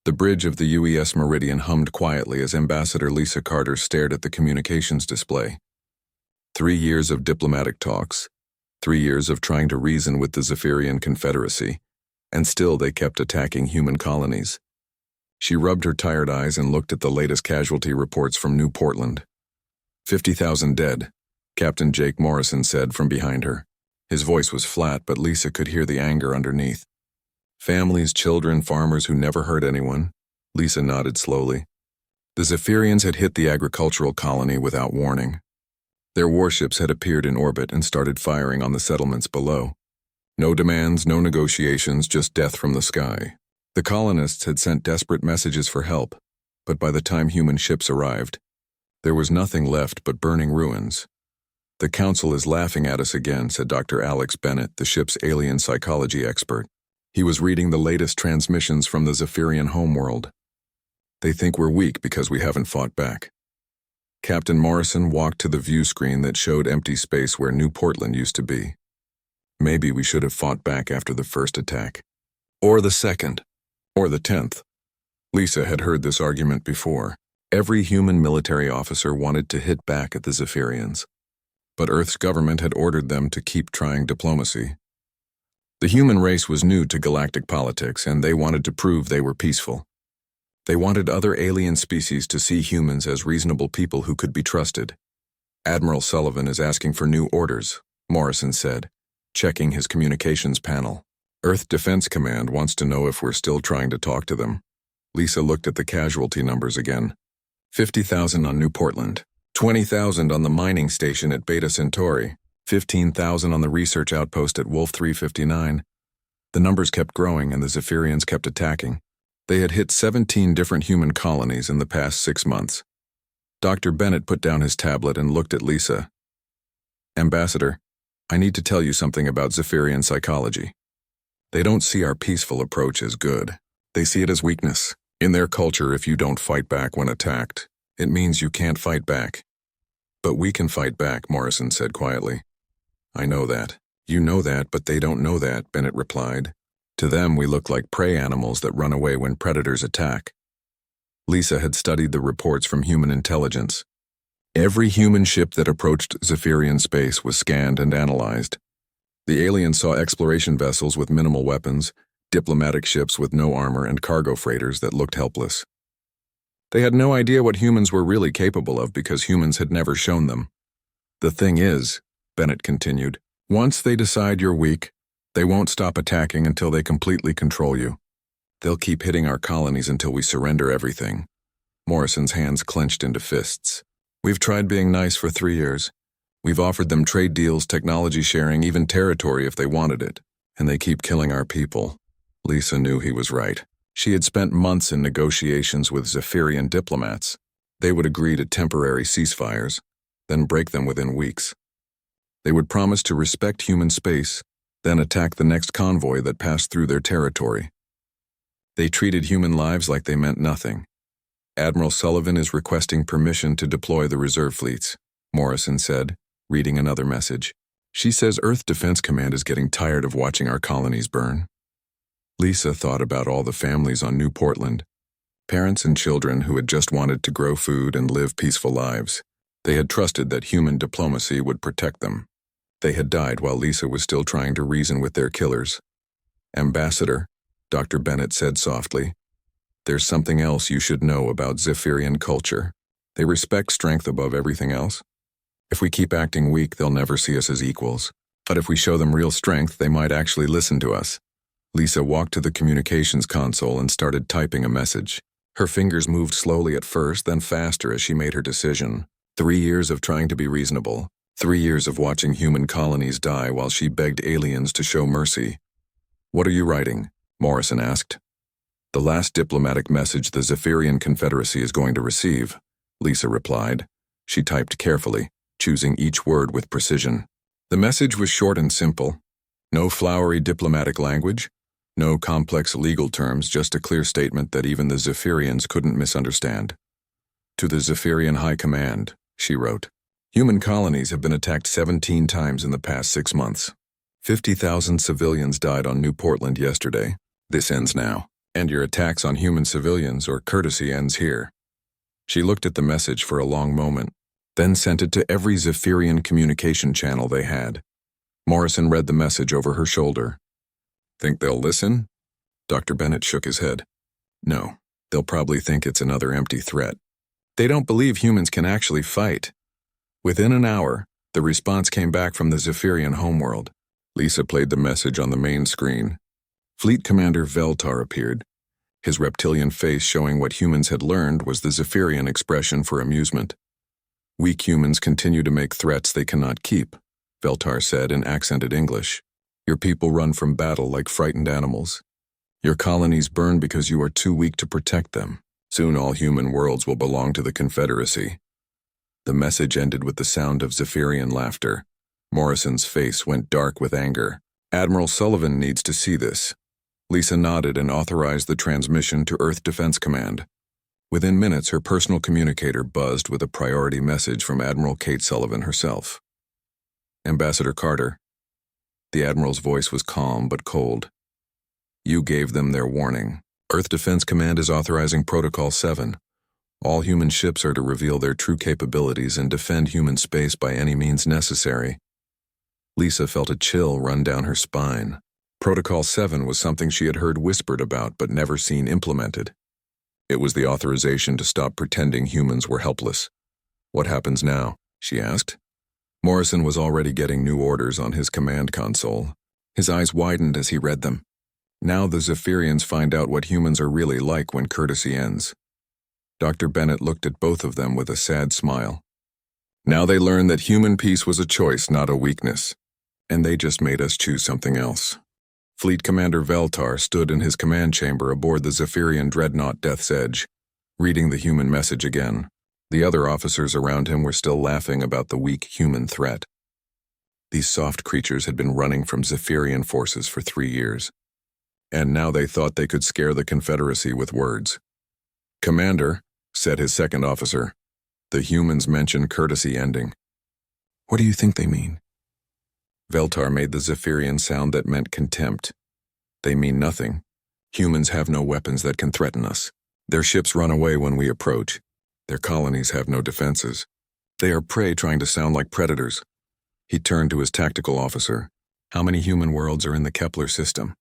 The bridge of the UES Meridian hummed quietly as Ambassador Lisa Carter stared at the communications display. 3 years of diplomatic talks, 3 years of trying to reason with the Zephyrian Confederacy, and still they kept attacking human colonies. She rubbed her tired eyes and looked at the latest casualty reports from New Portland. 50,000 dead, Captain Jake Morrison said from behind her. His voice was flat, but Lisa could hear the anger underneath. Families, children, farmers who never hurt anyone. Lisa nodded slowly. The Zephyrians had hit the agricultural colony without warning. Their warships had appeared in orbit and started firing on the settlements below. No demands, no negotiations, just death from the sky. The colonists had sent desperate messages for help, but by the time human ships arrived, there was nothing left but burning ruins. "The Council is laughing at us again," said Dr. Alex Bennett, the ship's alien psychology expert. He was reading the latest transmissions from the Zephyrian homeworld. "They think we're weak because we haven't fought back." Captain Morrison walked to the view screen that showed empty space where New Portland used to be. "Maybe we should have fought back after the first attack. Or the second. Or the 10th. Lisa had heard this argument before. Every human military officer wanted to hit back at the Zephyrians. But Earth's government had ordered them to keep trying diplomacy. The human race was new to galactic politics, and they wanted to prove they were peaceful. They wanted other alien species to see humans as reasonable people who could be trusted. "Admiral Sullivan is asking for new orders," Morrison said, checking his communications panel. "Earth Defense Command wants to know if we're still trying to talk to them." Lisa looked at the casualty numbers again. 50,000 on New Portland, 20,000 on the mining station at Beta Centauri, 15,000 on the research outpost at Wolf 359. The numbers kept growing and the Zephyrians kept attacking. They had hit 17 different human colonies in the past 6 months. Dr. Bennett put down his tablet and looked at Lisa. "Ambassador, I need to tell you something about Zephyrian psychology. They don't see our peaceful approach as good. They see it as weakness. In their culture, if you don't fight back when attacked, it means you can't fight back." "But we can fight back," Morrison said quietly. "I know that. You know that, but they don't know that," Bennett replied. "To them, we look like prey animals that run away when predators attack." Lisa had studied the reports from human intelligence. Every human ship that approached Zephyrian space was scanned and analyzed. The aliens saw exploration vessels with minimal weapons, diplomatic ships with no armor, and cargo freighters that looked helpless. They had no idea what humans were really capable of because humans had never shown them. "The thing is," Bennett continued, "once they decide you're weak, they won't stop attacking until they completely control you. They'll keep hitting our colonies until we surrender everything." Morrison's hands clenched into fists. "We've tried being nice for 3 years. We've offered them trade deals, technology sharing, even territory if they wanted it. And they keep killing our people." Lisa knew he was right. She had spent months in negotiations with Zephyrian diplomats. They would agree to temporary ceasefires, then break them within weeks. They would promise to respect human space, then attack the next convoy that passed through their territory. They treated human lives like they meant nothing. "Admiral Sullivan is requesting permission to deploy the reserve fleets," Morrison said, reading another message. "She says Earth Defense Command is getting tired of watching our colonies burn." Lisa thought about all the families on New Portland, parents and children who had just wanted to grow food and live peaceful lives. They had trusted that human diplomacy would protect them. They had died while Lisa was still trying to reason with their killers. "Ambassador," Dr. Bennett said softly, "there's something else you should know about Zephyrian culture. They respect strength above everything else. If we keep acting weak, they'll never see us as equals. But if we show them real strength, they might actually listen to us." Lisa walked to the communications console and started typing a message. Her fingers moved slowly at first, then faster as she made her decision. 3 years of trying to be reasonable. 3 years of watching human colonies die while she begged aliens to show mercy. "What are you writing?" Morrison asked. "The last diplomatic message the Zephyrian Confederacy is going to receive," Lisa replied. She typed carefully, choosing each word with precision. The message was short and simple. No flowery diplomatic language. No complex legal terms, just a clear statement that even the Zephyrians couldn't misunderstand. "To the Zephyrian High Command," she wrote. "Human colonies have been attacked 17 times in the past 6 months. 50,000 civilians died on New Portland yesterday. This ends now. And your attacks on human civilians or courtesy ends here. She looked at the message for a long moment, then sent it to every Zephyrian communication channel they had. Morrison read the message over her shoulder. Think they'll listen? Dr. Bennett shook his head. No, they'll probably think it's another empty threat. They don't believe humans can actually fight. Within an hour, the response came back from the Zephyrian homeworld. Lisa played the message on the main screen. Fleet Commander Veltar appeared. His reptilian face showing what humans had learned was the Zephyrian expression for amusement. Weak humans continue to make threats they cannot keep, Veltar said in accented English. Your people run from battle like frightened animals. Your colonies burn because you are too weak to protect them. Soon all human worlds will belong to the Confederacy. The message ended with the sound of Zephyrian laughter. Morrison's face went dark with anger. Admiral Sullivan needs to see this. Lisa nodded and authorized the transmission to Earth Defense Command. Within minutes, her personal communicator buzzed with a priority message from Admiral Kate Sullivan herself. Ambassador Carter. The Admiral's voice was calm but cold. You gave them their warning. Earth Defense Command is authorizing Protocol 7. All human ships are to reveal their true capabilities and defend human space by any means necessary. Lisa felt a chill run down her spine. Protocol 7 was something she had heard whispered about but never seen implemented. It was the authorization to stop pretending humans were helpless. What happens now? She asked. Morrison was already getting new orders on his command console. His eyes widened as he read them. Now the Zephyrians find out what humans are really like when courtesy ends. Dr. Bennett looked at both of them with a sad smile. Now they learn that human peace was a choice, not a weakness. And they just made us choose something else. Fleet Commander Veltar stood in his command chamber aboard the Zephyrian dreadnought Death's Edge, reading the human message again. The other officers around him were still laughing about the weak human threat. These soft creatures had been running from Zephyrian forces for 3 years. And now they thought they could scare the Confederacy with words. Commander, said his second officer, the humans mention courtesy ending. What do you think they mean? Veltar made the Zephyrian sound that meant contempt. They mean nothing. Humans have no weapons that can threaten us. Their ships run away when we approach. Their colonies have no defenses. They are prey trying to sound like predators. He turned to his tactical officer. How many human worlds are in the Kepler system?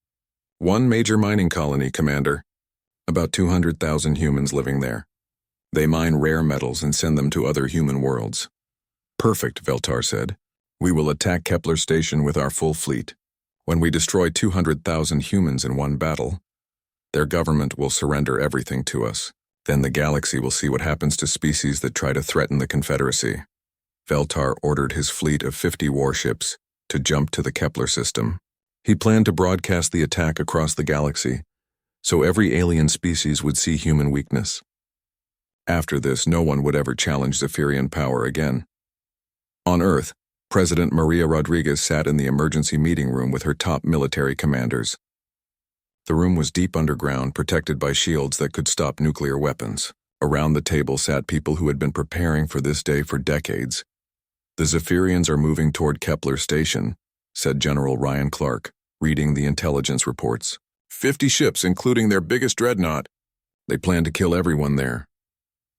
1 major mining colony, Commander. About 200,000 humans living there. They mine rare metals and send them to other human worlds. Perfect, Veltar said. We will attack Kepler Station with our full fleet. When we destroy 200,000 humans in one battle, their government will surrender everything to us. Then the galaxy will see what happens to species that try to threaten the Confederacy. Veltar ordered his fleet of 50 warships to jump to the Kepler system. He planned to broadcast the attack across the galaxy, so every alien species would see human weakness. After this, no one would ever challenge Zephyrian power again. On Earth, President Maria Rodriguez sat in the emergency meeting room with her top military commanders. The room was deep underground, protected by shields that could stop nuclear weapons. Around the table sat people who had been preparing for this day for decades. The Zephyrians are moving toward Kepler Station, said General Ryan Clark, reading the intelligence reports. 50 ships, including their biggest dreadnought. They plan to kill everyone there.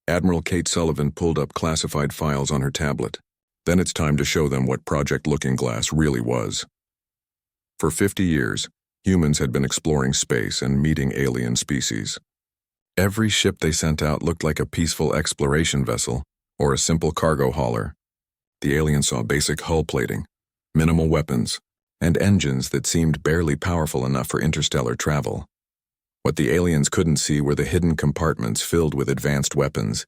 Admiral Kate Sullivan pulled up classified files on her tablet. Then it's time to show them what Project Looking Glass really was. For 50 years, humans had been exploring space and meeting alien species. Every ship they sent out looked like a peaceful exploration vessel or a simple cargo hauler. The aliens saw basic hull plating, minimal weapons, and engines that seemed barely powerful enough for interstellar travel. What the aliens couldn't see were the hidden compartments filled with advanced weapons,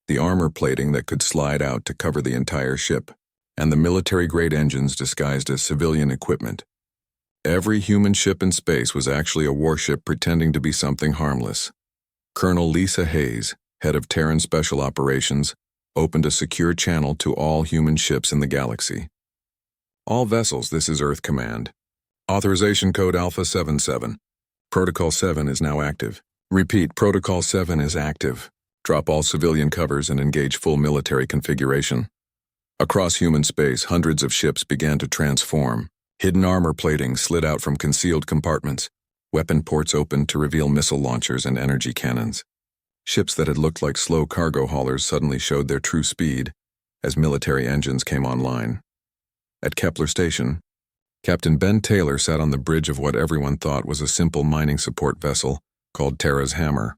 the armor plating that could slide out to cover the entire ship, and the military-grade engines disguised as civilian equipment. Every human ship in space was actually a warship pretending to be something harmless. Colonel Lisa Hayes, head of Terran Special Operations, opened a secure channel to all human ships in the galaxy. All vessels, this is Earth Command. Authorization code Alpha 77. Protocol 7 is now active. Repeat, Protocol 7 is active. Drop all civilian covers and engage full military configuration. Across human space, hundreds of ships began to transform. Hidden armor plating slid out from concealed compartments. Weapon ports opened to reveal missile launchers and energy cannons. Ships that had looked like slow cargo haulers suddenly showed their true speed as military engines came online. At Kepler Station, Captain Ben Taylor sat on the bridge of what everyone thought was a simple mining support vessel called Terra's Hammer.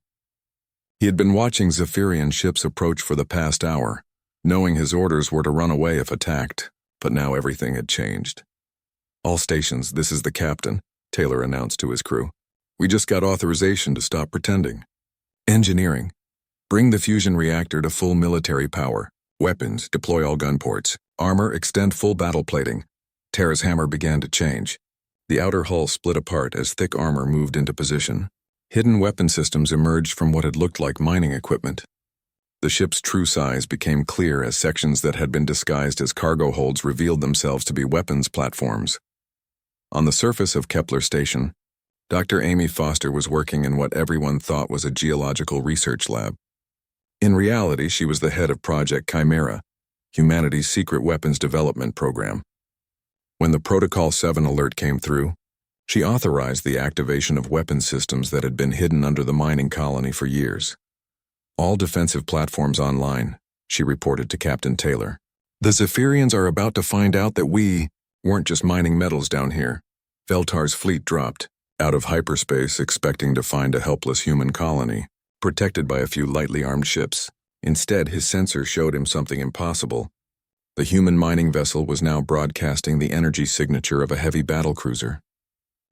He had been watching Zephyrian ships approach for the past hour, knowing his orders were to run away if attacked, but now everything had changed. "All stations, this is the captain," Taylor announced to his crew. "We just got authorization to stop pretending. Engineering. Bring the fusion reactor to full military power. Weapons, deploy all gun ports. Armor, extend full battle plating." Terra's Hammer began to change. The outer hull split apart as thick armor moved into position. Hidden weapon systems emerged from what had looked like mining equipment. The ship's true size became clear as sections that had been disguised as cargo holds revealed themselves to be weapons platforms. On the surface of Kepler Station, Dr. Amy Foster was working in what everyone thought was a geological research lab. In reality, she was the head of Project Chimera, humanity's secret weapons development program. When the Protocol 7 alert came through, she authorized the activation of weapon systems that had been hidden under the mining colony for years. "All defensive platforms online," she reported to Captain Taylor. "The Zephyrians are about to find out that we weren't just mining metals down here." Veltar's fleet dropped out of hyperspace, expecting to find a helpless human colony, protected by a few lightly armed ships. Instead, his sensor showed him something impossible. The human mining vessel was now broadcasting the energy signature of a heavy battlecruiser.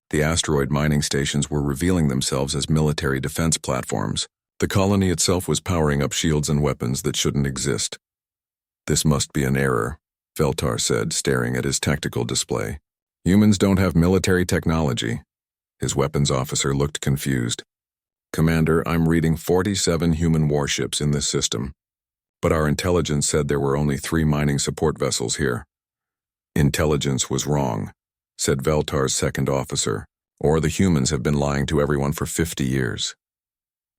The asteroid mining stations were revealing themselves as military defense platforms. The colony itself was powering up shields and weapons that shouldn't exist. "This must be an error," Veltar said, staring at his tactical display. "Humans don't have military technology." His weapons officer looked confused. "Commander, I'm reading 47 human warships in this system. But our intelligence said there were only 3 mining support vessels here." "Intelligence was wrong," said Veltar's second officer, "or the humans have been lying to everyone for 50 years.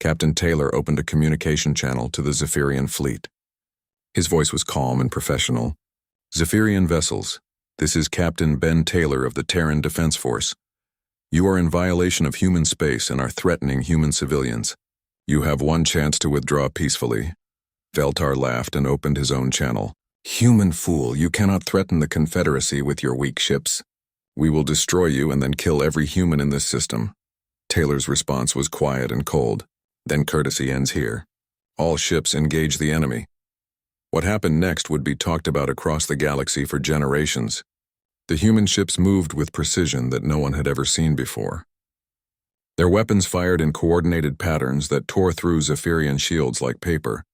Captain Taylor opened a communication channel to the Zephyrian fleet. His voice was calm and professional. "Zephyrian vessels, this is Captain Ben Taylor of the Terran Defense Force. You are in violation of human space and are threatening human civilians. You have one chance to withdraw peacefully." Veltar laughed and opened his own channel. "Human fool, you cannot threaten the Confederacy with your weak ships. We will destroy you and then kill every human in this system." Taylor's response was quiet and cold. "Then courtesy ends here. All ships engage the enemy." What happened next would be talked about across the galaxy for generations. The human ships moved with precision that no one had ever seen before. Their weapons fired in coordinated patterns that tore through Zephyrian shields like paper.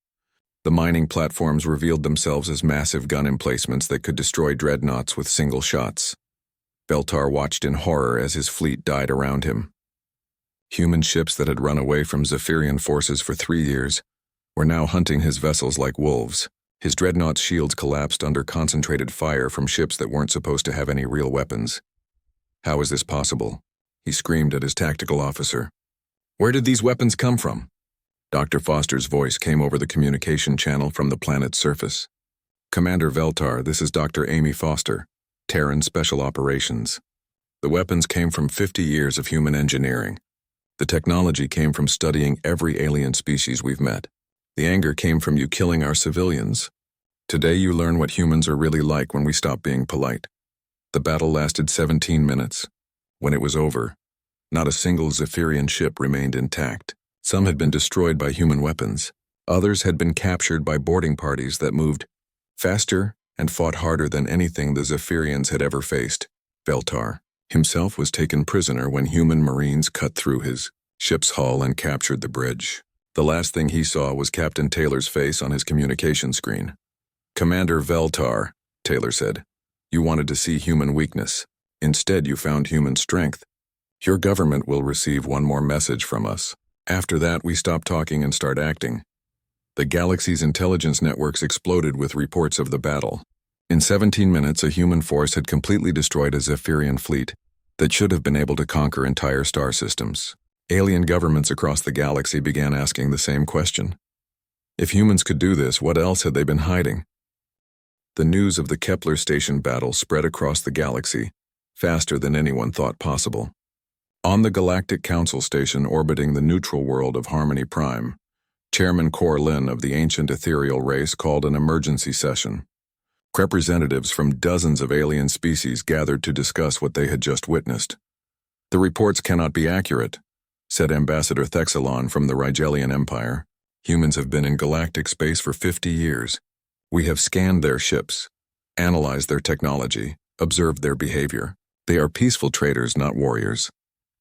The mining platforms revealed themselves as massive gun emplacements that could destroy dreadnoughts with single shots. Veltar watched in horror as his fleet died around him. Human ships that had run away from Zephyrian forces for 3 years were now hunting his vessels like wolves. His dreadnought's shields collapsed under concentrated fire from ships that weren't supposed to have any real weapons. "How is this possible?" he screamed at his tactical officer. "Where did these weapons come from?" Dr. Foster's voice came over the communication channel from the planet's surface. "Commander Veltar, this is Dr. Amy Foster, Terran Special Operations. The weapons came from 50 years of human engineering. The technology came from studying every alien species we've met. The anger came from you killing our civilians. Today you learn what humans are really like when we stop being polite." The battle lasted 17 minutes. When it was over, not a single Zephyrian ship remained intact. Some had been destroyed by human weapons. Others had been captured by boarding parties that moved faster and fought harder than anything the Zephyrians had ever faced. Veltar himself was taken prisoner when human marines cut through his ship's hull and captured the bridge. The last thing he saw was Captain Taylor's face on his communication screen. "Commander Veltar," Taylor said, "you wanted to see human weakness. Instead, you found human strength. Your government will receive one more message from us. After that, we stop talking and start acting." The galaxy's intelligence networks exploded with reports of the battle. In 17 minutes, a human force had completely destroyed a Zephyrian fleet that should have been able to conquer entire star systems. Alien governments across the galaxy began asking the same question. If humans could do this, what else had they been hiding? The news of the Kepler Station battle spread across the galaxy, faster than anyone thought possible. On the Galactic Council station orbiting the neutral world of Harmony Prime, Chairman Kor Lin of the ancient ethereal race called an emergency session. Representatives from dozens of alien species gathered to discuss what they had just witnessed. "The reports cannot be accurate," said Ambassador Thexelon from the Rigelian Empire. "Humans have been in galactic space for 50 years. We have scanned their ships, analyzed their technology, observed their behavior. They are peaceful traders, not warriors."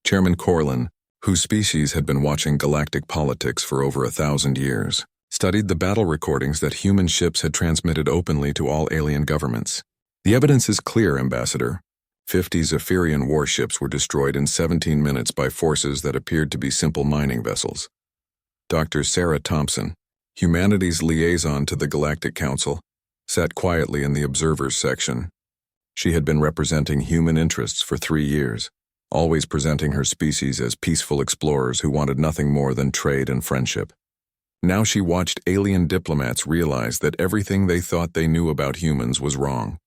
Chairman Corlin, whose species had been watching galactic politics for over 1,000 years, studied the battle recordings that human ships had transmitted openly to all alien governments. "The evidence is clear, Ambassador. 50 Zephyrian warships were destroyed in 17 minutes by forces that appeared to be simple mining vessels." Dr. Sarah Thompson, humanities liaison to the Galactic Council, sat quietly in the observers section. She had been representing human interests for 3 years, always presenting her species as peaceful explorers who wanted nothing more than trade and friendship. Now she watched alien diplomats realize that everything they thought they knew about humans was wrong.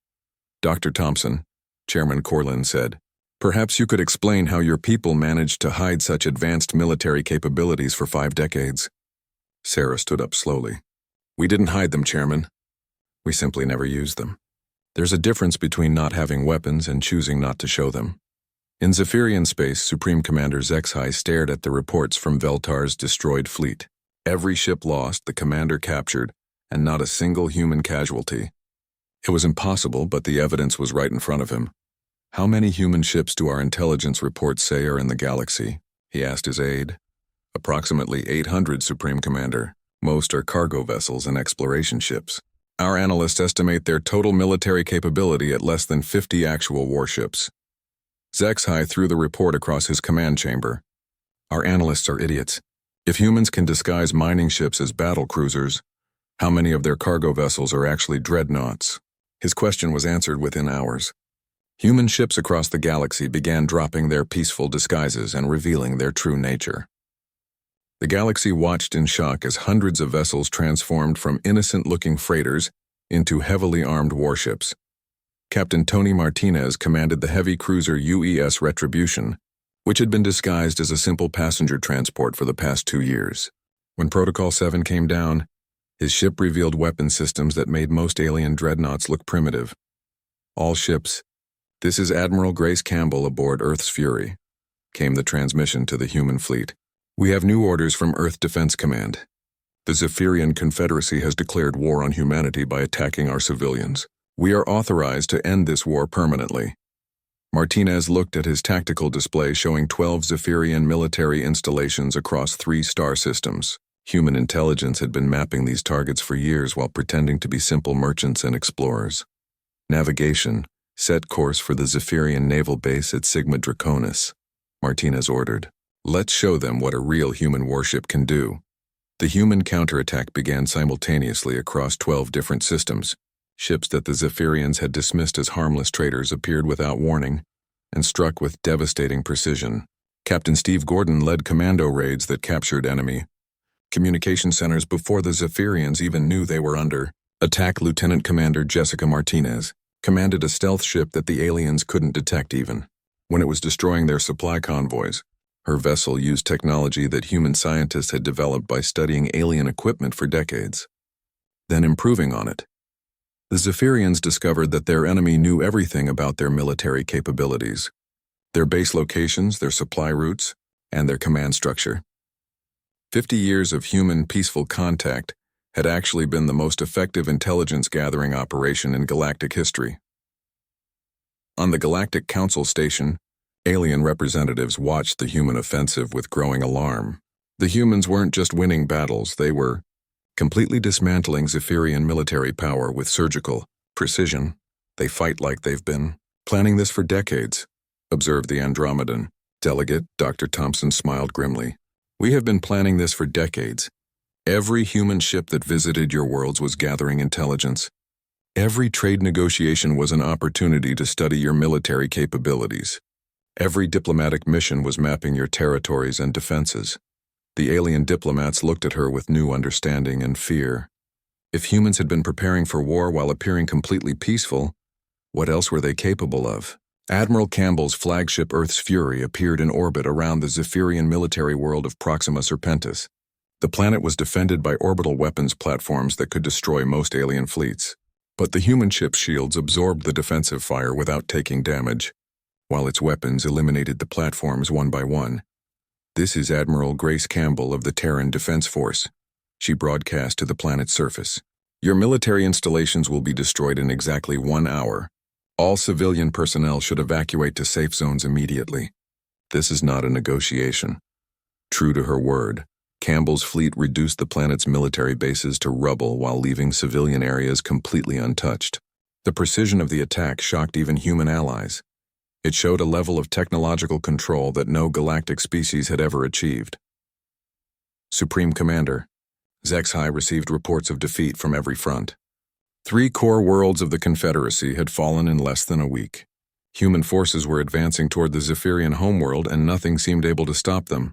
"Dr. Thompson," Chairman Corlin said, "perhaps you could explain how your people managed to hide such advanced military capabilities for 5 decades. Sarah stood up slowly. "We didn't hide them, Chairman. We simply never used them. There's a difference between not having weapons and choosing not to show them." In Zephyrian space, Supreme Commander HFY stared at the reports from Veltar's destroyed fleet. Every ship lost, the commander captured, and not a single human casualty. It was impossible, but the evidence was right in front of him. "How many human ships do our intelligence reports say are in the galaxy?" he asked his aide. "Approximately 800, Supreme Commander. Most are cargo vessels and exploration ships. Our analysts estimate their total military capability at less than 50 actual warships." HFY threw the report across his command chamber. "Our analysts are idiots. If humans can disguise mining ships as battle cruisers, how many of their cargo vessels are actually dreadnoughts?" His question was answered within hours. Human ships across the galaxy began dropping their peaceful disguises and revealing their true nature. The galaxy watched in shock as hundreds of vessels transformed from innocent-looking freighters into heavily armed warships. Captain Tony Martinez commanded the heavy cruiser UES Retribution, which had been disguised as a simple passenger transport for the past 2 years. When Protocol 7 came down, his ship revealed weapon systems that made most alien dreadnoughts look primitive. "All ships, this is Admiral Grace Campbell aboard Earth's Fury," came the transmission to the human fleet. "We have new orders from Earth Defense Command. The Zephyrian Confederacy has declared war on humanity by attacking our civilians. We are authorized to end this war permanently." Martinez looked at his tactical display showing 12 Zephyrian military installations across 3 star systems. Human intelligence had been mapping these targets for years while pretending to be simple merchants and explorers. "Navigation, set course for the Zephyrian naval base at Sigma Draconis," Martinez ordered. "Let's show them what a real human warship can do." The human counterattack began simultaneously across 12 different systems. Ships that the Zephyrians had dismissed as harmless traders appeared without warning and struck with devastating precision. Captain Steve Gordon led commando raids that captured enemy communication centers before the Zephyrians even knew they were under attack. Lieutenant Commander Jessica Martinez commanded a stealth ship that the aliens couldn't detect even when it was destroying their supply convoys. Her vessel used technology that human scientists had developed by studying alien equipment for decades, then improving on it. The Zephyrians discovered that their enemy knew everything about their military capabilities, their base locations, their supply routes, and their command structure. 50 years of human peaceful contact had actually been the most effective intelligence-gathering operation in galactic history. On the Galactic Council station, alien representatives watched the human offensive with growing alarm. The humans weren't just winning battles, they were completely dismantling Zephyrian military power with surgical precision. "They fight like they've been planning this for decades," observed the Andromedan delegate. Dr. Thompson smiled grimly. "We have been planning this for decades. Every human ship that visited your worlds was gathering intelligence. Every trade negotiation was an opportunity to study your military capabilities. Every diplomatic mission was mapping your territories and defenses." The alien diplomats looked at her with new understanding and fear. If humans had been preparing for war while appearing completely peaceful, what else were they capable of? Admiral Campbell's flagship Earth's Fury appeared in orbit around the Zephyrian military world of Proxima Serpentis. The planet was defended by orbital weapons platforms that could destroy most alien fleets. But the human ship's shields absorbed the defensive fire without taking damage, while its weapons eliminated the platforms one by one. "This is Admiral Grace Campbell of the Terran Defense Force," she broadcast to the planet's surface. "Your military installations will be destroyed in exactly 1 hour. All civilian personnel should evacuate to safe zones immediately." This is not a negotiation. True to her word, Campbell's fleet reduced the planet's military bases to rubble while leaving civilian areas completely untouched. The precision of the attack shocked even human allies. It showed a level of technological control that no galactic species had ever achieved. Supreme Commander, Zexhai received reports of defeat from every front. 3 core worlds of the Confederacy had fallen in less than a week. Human forces were advancing toward the Zephyrian homeworld and nothing seemed able to stop them.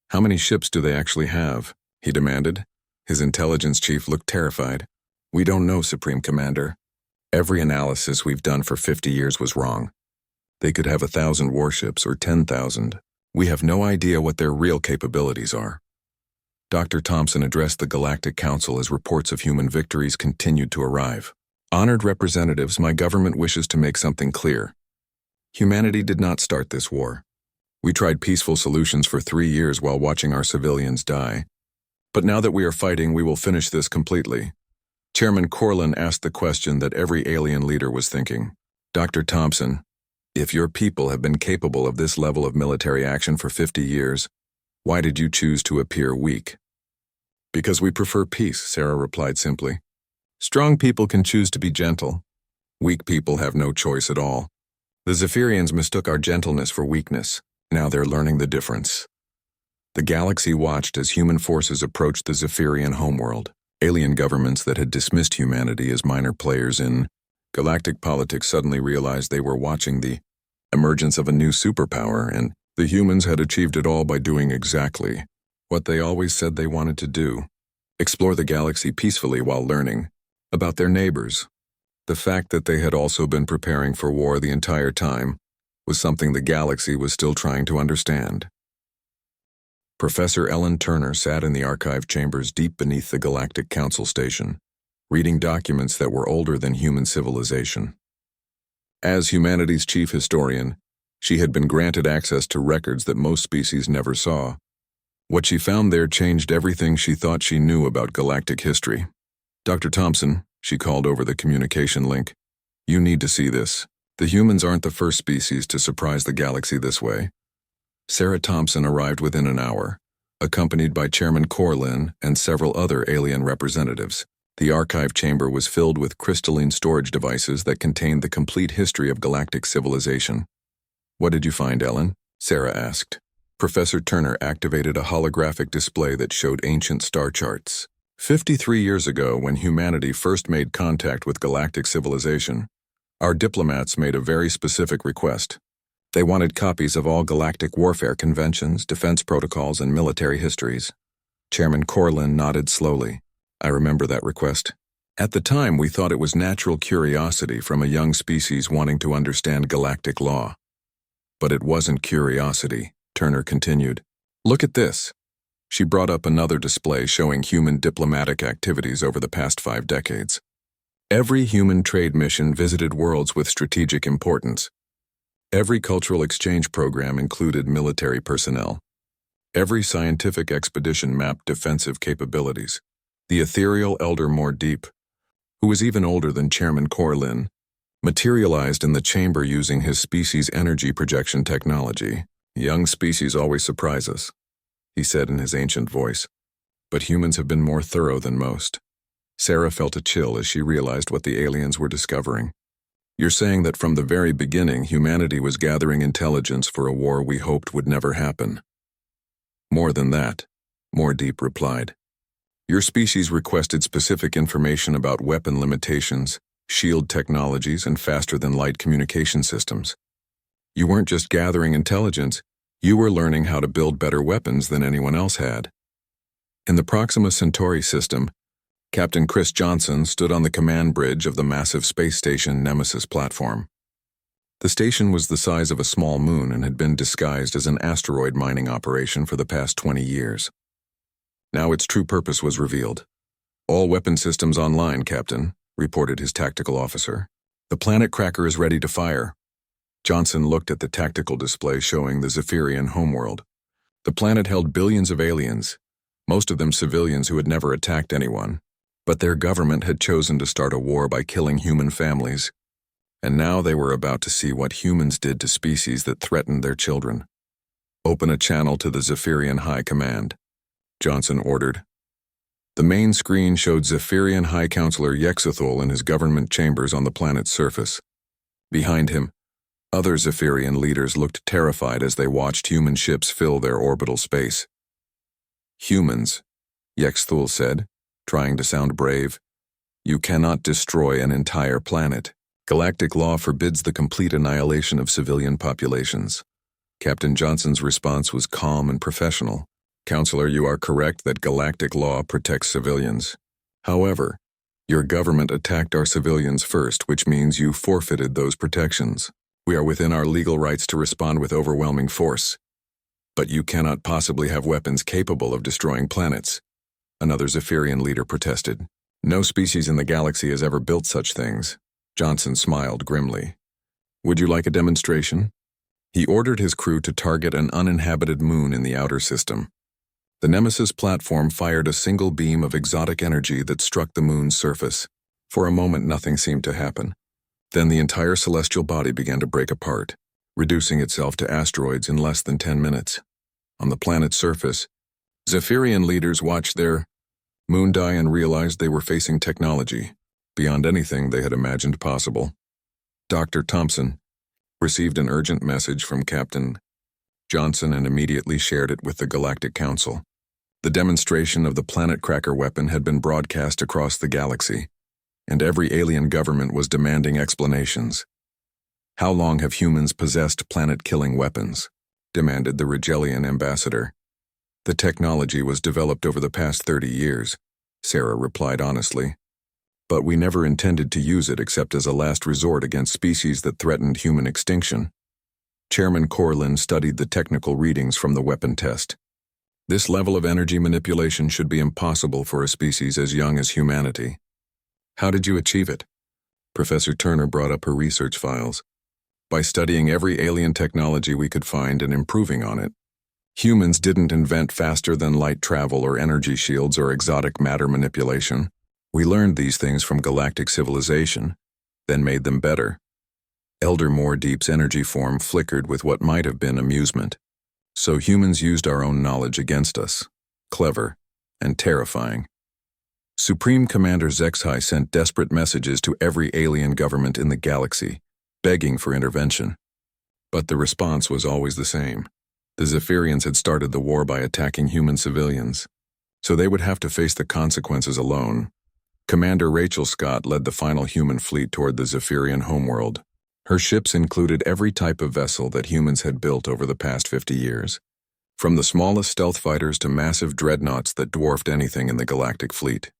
"How many ships do they actually have?" he demanded. His intelligence chief looked terrified. "We don't know, Supreme Commander. Every analysis we've done for 50 years was wrong. They could have 1,000 warships or 10,000. We have no idea what their real capabilities are." Dr. Thompson addressed the Galactic Council as reports of human victories continued to arrive. "Honored representatives, my government wishes to make something clear. Humanity did not start this war. We tried peaceful solutions for 3 years while watching our civilians die. But now that we are fighting, we will finish this completely." Chairman Corlin asked the question that every alien leader was thinking. "Dr. Thompson, if your people have been capable of this level of military action for 50 years, why did you choose to appear weak?" "Because we prefer peace," Sarah replied simply. "Strong people can choose to be gentle. Weak people have no choice at all. The Zephyrians mistook our gentleness for weakness. Now they're learning the difference." The galaxy watched as human forces approached the Zephyrian homeworld. Alien governments that had dismissed humanity as minor players in galactic politics suddenly realized they were watching the emergence of a new superpower, and the humans had achieved it all by doing exactly what they always said they wanted to do: explore the galaxy peacefully while learning about their neighbors. The fact that they had also been preparing for war the entire time was something the galaxy was still trying to understand. Professor Ellen Turner sat in the archive chambers deep beneath the Galactic Council station, reading documents that were older than human civilization. As humanity's chief historian, she had been granted access to records that most species never saw. What she found there changed everything she thought she knew about galactic history. "Dr. Thompson," she called over the communication link, "you need to see this. The humans aren't the first species to surprise the galaxy this way." Sarah Thompson arrived within an hour, accompanied by Chairman Corlin and several other alien representatives. The archive chamber was filled with crystalline storage devices that contained the complete history of galactic civilization. "What did you find, Ellen?" Sarah asked. Professor Turner activated a holographic display that showed ancient star charts. 53 years ago, when humanity first made contact with galactic civilization, our diplomats made a very specific request. They wanted copies of all galactic warfare conventions, defense protocols, and military histories. Chairman Corlin nodded slowly. "I remember that request. At the time, we thought it was natural curiosity from a young species wanting to understand galactic law. But it wasn't curiosity," Turner continued. "Look at this." She brought up another display showing human diplomatic activities over the past 5 decades. Every human trade mission visited worlds with strategic importance. Every cultural exchange program included military personnel. Every scientific expedition mapped defensive capabilities. The ethereal Elder Mordeep, who was even older than Chairman Corlin, materialized in the chamber using his species' energy projection technology. "Young species always surprise us," he said in his ancient voice. "But humans have been more thorough than most." Sarah felt a chill as she realized what the aliens were discovering. "You're saying that from the very beginning, humanity was gathering intelligence for a war we hoped would never happen." "More than that," Mordeep replied. "Your species requested specific information about weapon limitations, shield technologies, and faster-than-light communication systems. You weren't just gathering intelligence, you were learning how to build better weapons than anyone else had." In the Proxima Centauri system, Captain Chris Johnson stood on the command bridge of the massive space station Nemesis platform. The station was the size of a small moon and had been disguised as an asteroid mining operation for the past 20 years. Now its true purpose was revealed. "All weapon systems online, Captain," reported his tactical officer. "The planet cracker is ready to fire." Johnson looked at the tactical display showing the Zephyrian homeworld. The planet held billions of aliens, most of them civilians who had never attacked anyone. But their government had chosen to start a war by killing human families, and now they were about to see what humans did to species that threatened their children. "Open a channel to the Zephyrian High Command," Johnson ordered. The main screen showed Zephyrian High Counselor Yexethul in his government chambers on the planet's surface. Behind him, other Zephyrian leaders looked terrified as they watched human ships fill their orbital space. "Humans," Yexethul said, trying to sound brave, "you cannot destroy an entire planet. Galactic law forbids the complete annihilation of civilian populations." Captain Johnson's response was calm and professional. "Counselor, you are correct that galactic law protects civilians. However, your government attacked our civilians first, which means you forfeited those protections. We are within our legal rights to respond with overwhelming force. But you cannot possibly have weapons capable of destroying planets," another Zephyrian leader protested. "No species in the galaxy has ever built such things." Johnson smiled grimly. "Would you like a demonstration?" He ordered his crew to target an uninhabited moon in the outer system. The Nemesis platform fired a single beam of exotic energy that struck the moon's surface. For a moment, nothing seemed to happen. Then the entire celestial body began to break apart, reducing itself to asteroids in less than 10 minutes. On the planet's surface, Zephyrian leaders watched their moon die and realized they were facing technology beyond anything they had imagined possible. Dr. Thompson received an urgent message from Captain Johnson and immediately shared it with the Galactic Council. The demonstration of the planet cracker weapon had been broadcast across the galaxy, and every alien government was demanding explanations. "How long have humans possessed planet-killing weapons?" demanded the Rigelian ambassador. "The technology was developed over the past 30 years, Sarah replied honestly. "But we never intended to use it except as a last resort against species that threatened human extinction." Chairman Corlin studied the technical readings from the weapon test. "This level of energy manipulation should be impossible for a species as young as humanity." "How did you achieve it?" Professor Turner brought up her research files. "By studying every alien technology we could find and improving on it. Humans didn't invent faster than light travel or energy shields or exotic matter manipulation. We learned these things from galactic civilization, then made them better." Elder Moordeep's energy form flickered with what might have been amusement. "So humans used our own knowledge against us. Clever and terrifying." Supreme Commander Zexhai sent desperate messages to every alien government in the galaxy, begging for intervention. But the response was always the same. The Zephyrians had started the war by attacking human civilians, so they would have to face the consequences alone. Commander Rachel Scott led the final human fleet toward the Zephyrian homeworld. Her ships included every type of vessel that humans had built over the past 50 years, from the smallest stealth fighters to massive dreadnoughts that dwarfed anything in the galactic fleet.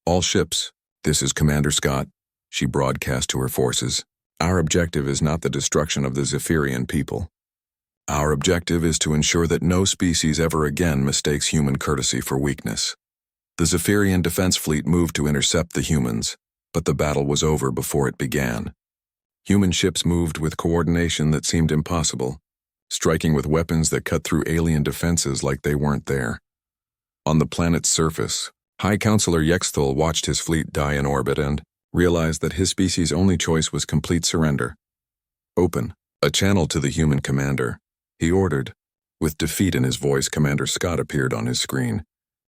"All ships, this is Commander Scott," she broadcast to her forces. "Our objective is not the destruction of the Zephyrian people. Our objective is to ensure that no species ever again mistakes human courtesy for weakness." The Zephyrian defense fleet moved to intercept the humans, but the battle was over before it began. Human ships moved with coordination that seemed impossible, striking with weapons that cut through alien defenses like they weren't there. On the planet's surface, High Counselor Yexthul watched his fleet die in orbit and realized that his species' only choice was complete surrender. "Open a channel to the human commander," he ordered. With defeat in his voice, Commander Scott appeared on his screen,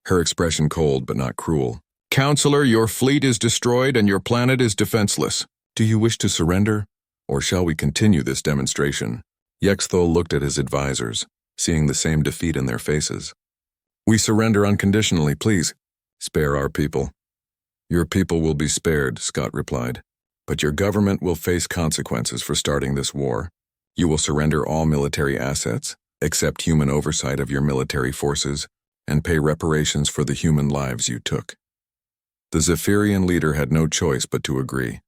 her expression cold but not cruel. "Counselor, your fleet is destroyed and your planet is defenseless. Do you wish to surrender, or shall we continue this demonstration?" Yexthul looked at his advisors, seeing the same defeat in their faces. "We surrender unconditionally, please. Spare our people." "Your people will be spared," Scott replied, "but your government will face consequences for starting this war. You will surrender all military assets, accept human oversight of your military forces, and pay reparations for the human lives you took." The Zephyrian leader had no choice but to agree.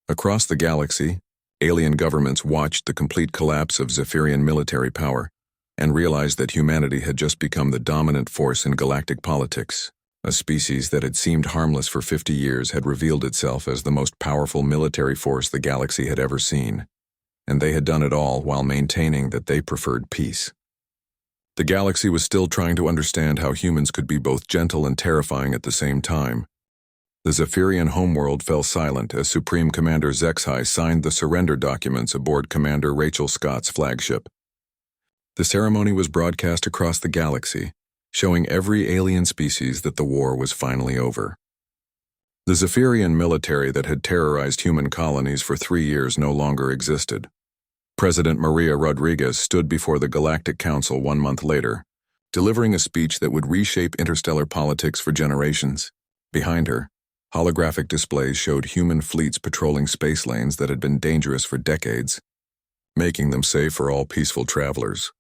Across the galaxy, Alien governments watched the complete collapse of Zephyrian military power and realized that humanity had just become the dominant force in galactic politics. A species that had seemed harmless for 50 years had revealed itself as the most powerful military force the galaxy had ever seen, and they had done it all while maintaining that they preferred peace. The galaxy was still trying to understand how humans could be both gentle and terrifying at the same time. The Zephyrian homeworld fell silent as Supreme Commander HFY signed the surrender documents aboard Commander Rachel Scott's flagship. The ceremony was broadcast across the galaxy, showing every alien species that the war was finally over. The Zephyrian military that had terrorized human colonies for 3 years no longer existed. President Maria Rodriguez stood before the Galactic Council 1 month later, delivering a speech that would reshape interstellar politics for generations. Behind her, holographic displays showed human fleets patrolling space lanes that had been dangerous for decades, making them safe for all peaceful travelers.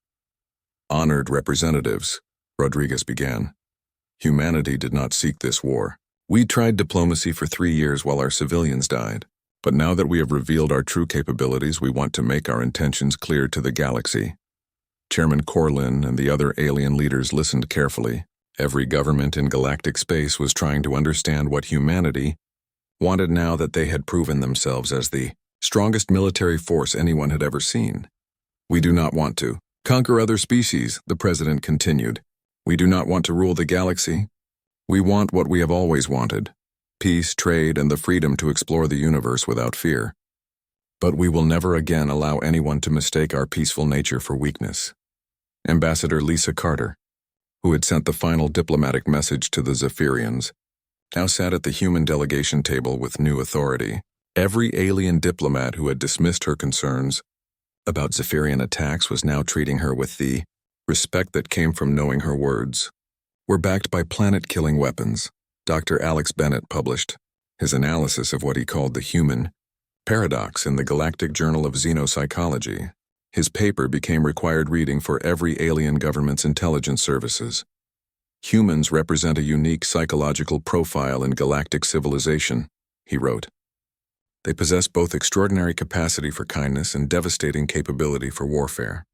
Honored representatives, Rodriguez began. Humanity did not seek this war. We tried diplomacy for 3 years while our civilians died. But now that we have revealed our true capabilities, we want to make our intentions clear to the galaxy. Chairman Corlin and the other alien leaders listened carefully. Every government in galactic space was trying to understand what humanity wanted now that they had proven themselves as the strongest military force anyone had ever seen. We do not want to conquer other species, the president continued. We do not want to rule the galaxy. We want what we have always wanted: peace, trade, and the freedom to explore the universe without fear. But we will never again allow anyone to mistake our peaceful nature for weakness. Ambassador Lisa Carter, who had sent the final diplomatic message to the Zephyrians, now sat at the human delegation table with new authority. Every alien diplomat who had dismissed her concerns about Zephyrian attacks was now treating her with the respect that came from knowing her words were backed by planet-killing weapons. Dr. Alex Bennett published his analysis of what he called the human paradox in the Galactic Journal of Xenopsychology. His paper became required reading for every alien government's intelligence services. Humans represent a unique psychological profile in galactic civilization, he wrote. They possess both extraordinary capacity for kindness and devastating capability for warfare.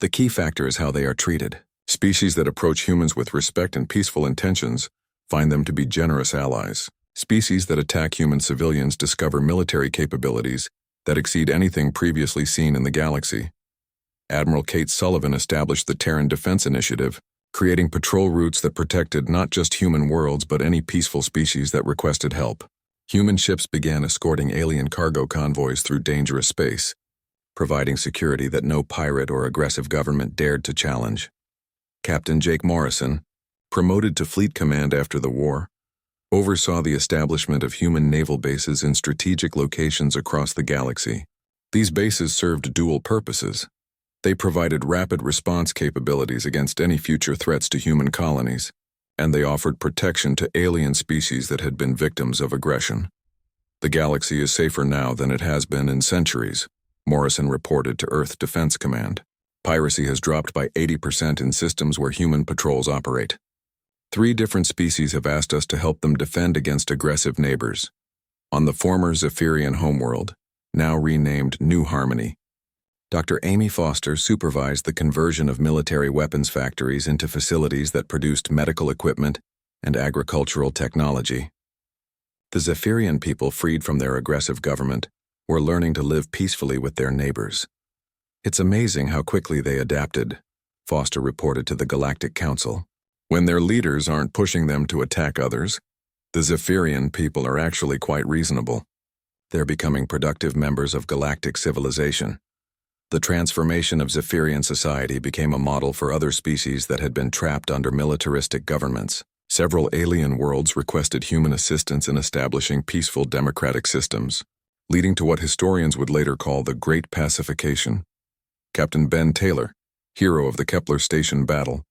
The key factor is how they are treated. Species that approach humans with respect and peaceful intentions find them to be generous allies. Species that attack human civilians discover military capabilities that exceed anything previously seen in the galaxy. Admiral Kate Sullivan established the Terran Defense Initiative, creating patrol routes that protected not just human worlds but any peaceful species that requested help. Human ships began escorting alien cargo convoys through dangerous space, providing security that no pirate or aggressive government dared to challenge. Captain Jake Morrison, promoted to fleet command after the war, oversaw the establishment of human naval bases in strategic locations across the galaxy. These bases served dual purposes. They provided rapid response capabilities against any future threats to human colonies, and they offered protection to alien species that had been victims of aggression. The galaxy is safer now than it has been in centuries, Morrison reported to Earth Defense Command. Piracy has dropped by 80% in systems where human patrols operate. 3 different species have asked us to help them defend against aggressive neighbors. On the former Zephyrian homeworld, now renamed New Harmony, Dr. Amy Foster supervised the conversion of military weapons factories into facilities that produced medical equipment and agricultural technology. The Zephyrian people, freed from their aggressive government, were learning to live peacefully with their neighbors. It's amazing how quickly they adapted, Foster reported to the Galactic Council. When their leaders aren't pushing them to attack others, the Zephyrian people are actually quite reasonable. They're becoming productive members of galactic civilization. The transformation of Zephyrian society became a model for other species that had been trapped under militaristic governments. Several alien worlds requested human assistance in establishing peaceful democratic systems, leading to what historians would later call the Great Pacification. Captain Ben Taylor, hero of the Kepler Station battle,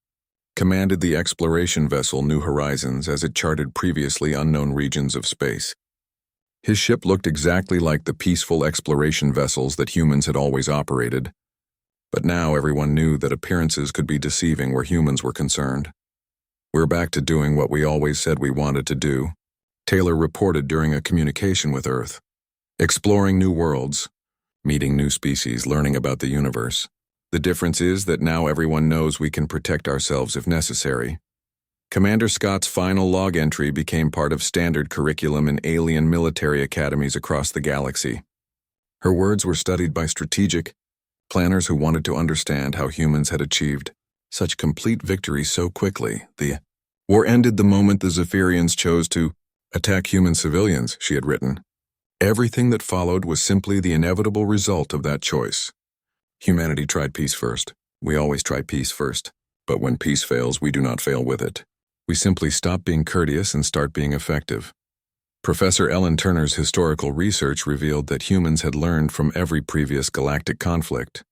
commanded the exploration vessel New Horizons as it charted previously unknown regions of space. His ship looked exactly like the peaceful exploration vessels that humans had always operated, but now everyone knew that appearances could be deceiving where humans were concerned. "We're back to doing what we always said we wanted to do," Taylor reported during a communication with Earth. "Exploring new worlds, meeting new species, learning about the universe. The difference is that now everyone knows we can protect ourselves if necessary. Commander Scott's final log entry became part of standard curriculum in alien military academies across the galaxy. Her words were studied by strategic planners who wanted to understand how humans had achieved such complete victory so quickly. The war ended the moment the Zephyrians chose to attack human civilians, she had written. Everything that followed was simply the inevitable result of that choice. Humanity tried peace first. We always try peace first. But when peace fails, we do not fail with it. We simply stop being courteous and start being effective. Professor Ellen Turner's historical research revealed that humans had learned from every previous galactic conflict.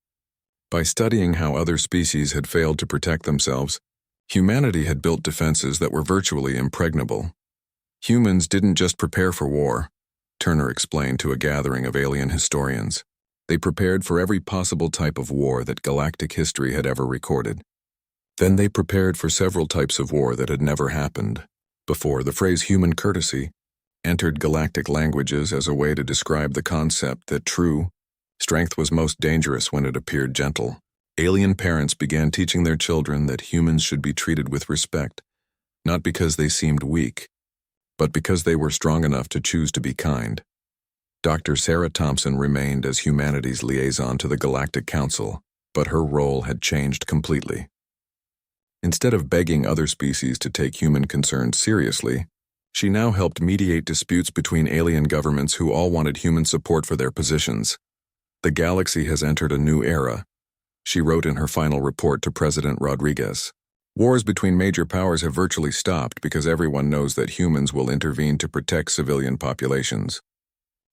By studying how other species had failed to protect themselves, humanity had built defenses that were virtually impregnable. Humans didn't just prepare for war, Turner explained to a gathering of alien historians. They prepared for every possible type of war that galactic history had ever recorded. Then they prepared for several types of war that had never happened before. The phrase human courtesy entered galactic languages as a way to describe the concept that true strength was most dangerous when it appeared gentle. Alien parents began teaching their children that humans should be treated with respect, not because they seemed weak, but because they were strong enough to choose to be kind. Dr. Sarah Thompson remained as humanity's liaison to the Galactic Council, but her role had changed completely. Instead of begging other species to take human concerns seriously, she now helped mediate disputes between alien governments who all wanted human support for their positions. The galaxy has entered a new era, she wrote in her final report to President Rodriguez. Wars between major powers have virtually stopped because everyone knows that humans will intervene to protect civilian populations.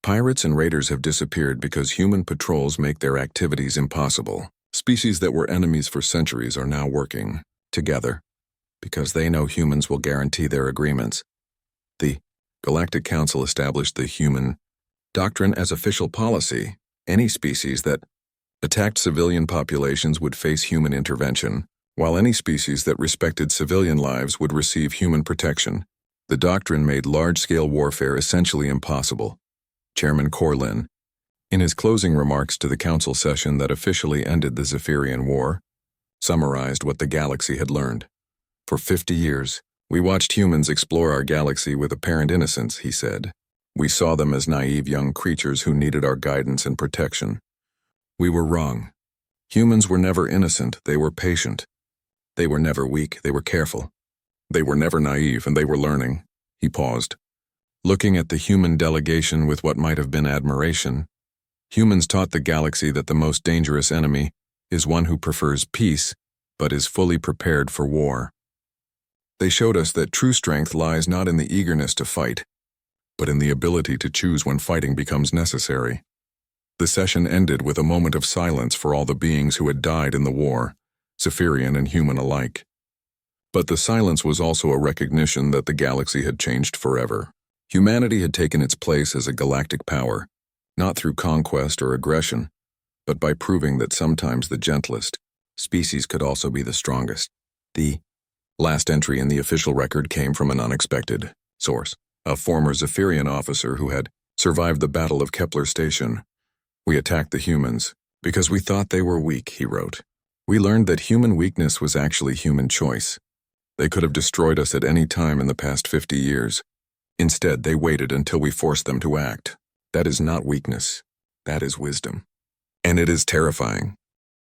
Pirates and raiders have disappeared because human patrols make their activities impossible. Species that were enemies for centuries are now working together because they know humans will guarantee their agreements. The Galactic Council established the human doctrine as official policy. Any species that attacked civilian populations would face human intervention, while any species that respected civilian lives would receive human protection. The doctrine made large-scale warfare essentially impossible. Chairman Corlin, in his closing remarks to the council session that officially ended the Zephyrian War, summarized what the galaxy had learned. For 50 years, we watched humans explore our galaxy with apparent innocence, he said. We saw them as naive young creatures who needed our guidance and protection. We were wrong. Humans were never innocent, they were patient. They were never weak, they were careful. They were never naive, and they were learning. He paused. Looking at the human delegation with what might have been admiration, humans taught the galaxy that the most dangerous enemy is one who prefers peace, but is fully prepared for war. They showed us that true strength lies not in the eagerness to fight, but in the ability to choose when fighting becomes necessary. The session ended with a moment of silence for all the beings who had died in the war, Zephyrian and human alike. But the silence was also a recognition that the galaxy had changed forever. Humanity had taken its place as a galactic power, not through conquest or aggression, but by proving that sometimes the gentlest species could also be the strongest. The last entry in the official record came from an unexpected source, a former Zephyrian officer who had survived the Battle of Kepler Station. We attacked the humans because we thought they were weak, he wrote. We learned that human weakness was actually human choice. They could have destroyed us at any time in the past 50 years. Instead, they waited until we forced them to act. That is not weakness. That is wisdom. And it is terrifying.